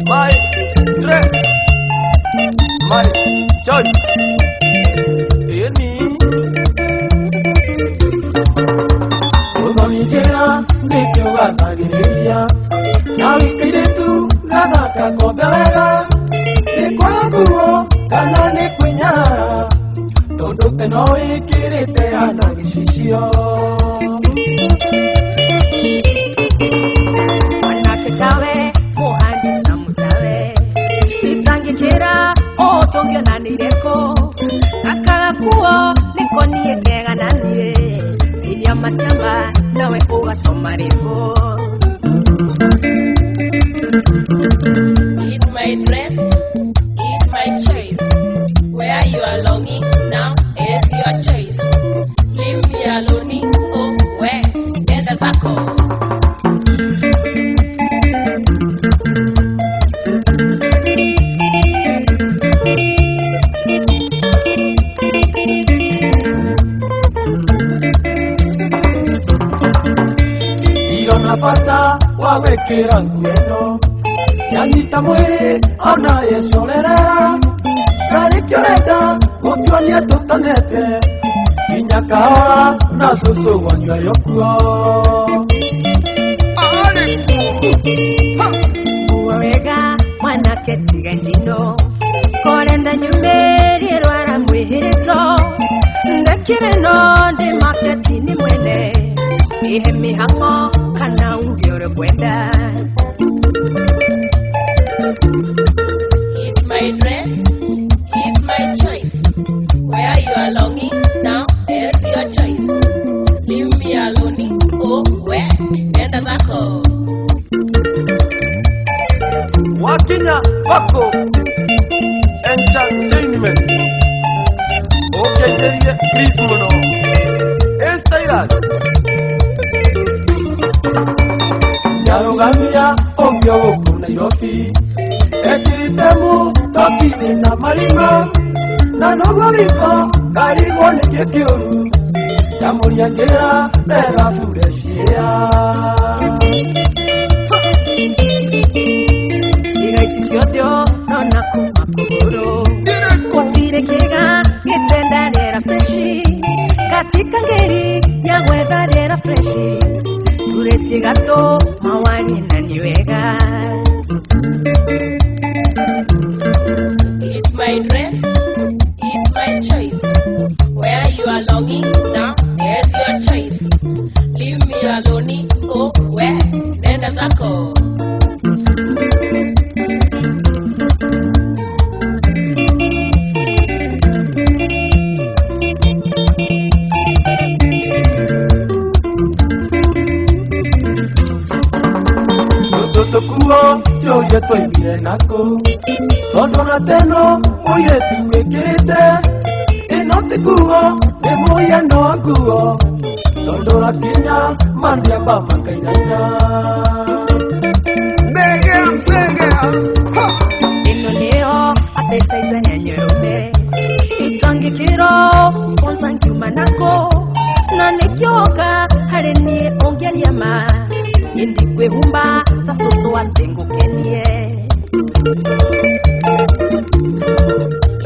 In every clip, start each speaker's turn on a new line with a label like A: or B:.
A: My dress, my choice. Hear me. Ugonijera nikiwa nagiria na wikire tu gathaka kombelega ni kwaguo kana ni kwinyara tondu teno wikirite hana gicicio
B: wanaketawe muhandisa mutawe itangikira otongio na nireko akagakuo nikonie kega nanie ilia matamba nawe ugasoma riko.
C: It's my dress, it's my choice. Where you are longing now is your choice. Leave me alone, oh where enda zako.
A: Fata wawekera ngueno yanyita mwiri ona yecorerera kari kiorenda gutuania tutanete nginya kahora na cucu wanyua yokuo
B: uwa wega mwanake tiga njino korenda nyumeri rwara mwihirito ndekire no ndi marketini mwene ihe mihango kana ungiore kwenda.
C: It's my dress, it's my choice. Where you are longing now is your choice. Leave me alone, oh where enda zako.
A: Wakinya Wako Entertainment Okenderie Chris Muno Stylas Yarugamia Ogyo Woku Nairobi Ekiritemu Tokini na Marima Nanogo Wiko Karigo Nikikiuru Yamuria Njera Nega Fureshia
B: Siga isisyothyo nona kumakuguru Kutire kiga gitenda rera freshi Katika ngeri ya gwetha rera freshi Turesi gato mawari na niwega.
C: It's my dress, it's my choice. Where you are longing now is your choice. Leave me alone, oh where nenda zako.
A: Tukuo choye toimire nako Tondo na teno oye tuwekirite Ino tikuo nemoya no akuo Tondo na kinya mandia ba makainanya Mega
B: Ino neo apetizer ya nyerume Itangikiro sponsor nkiuma nako Na nekioka hareni ongelia ma Indikwe humba tasoso watengo kenie.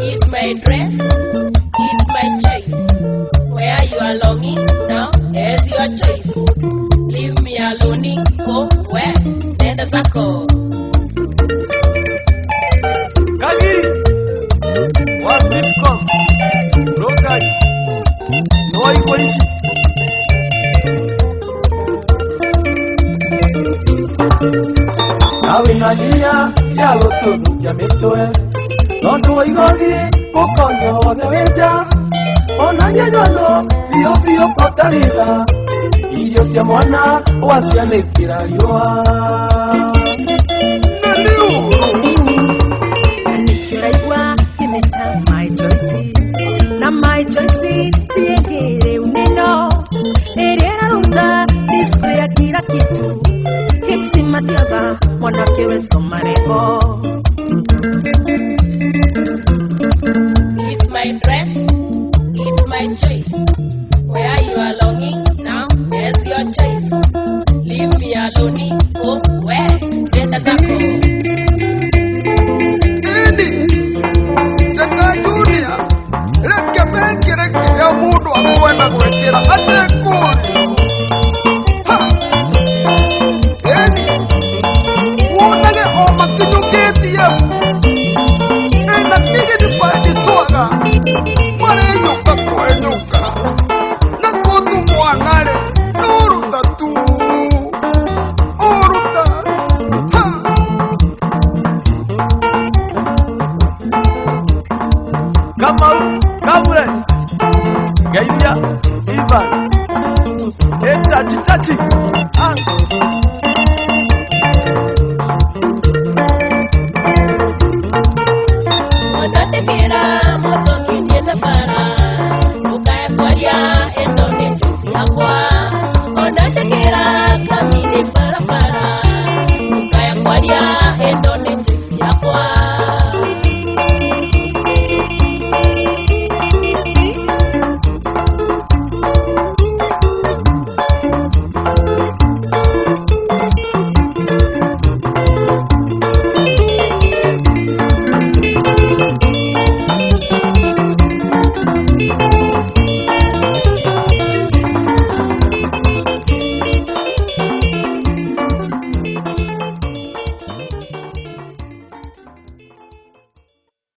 C: It's my dress, it's my choice. Where you are longing now is your choice. Leave me alone, oh where nenda zako.
A: Kagi was this come Rokai No ikoishi Awinania ya gutunu ya mitwe Tondu wa igodi ukonyo wothe winja Onania nyono biyo biyo kotariga Irio cia mwana wacianikira riua Naniu
B: Nikiraigua imeta my choice Na my choice tiegere unino Eriera ruta display ya kila kitu Hipsi matiaba mwanake we somarebo.
C: It's my dress, it's my choice. Where you are longing now is your choice.
D: mundu akwenda gwekera atekuri eni wonage o makinyukitie ena dignified swaga marenyuka kwenyuka na kutu mwanare nuruta tu uruta
A: Kamau Kables Gaibia Evans Etachi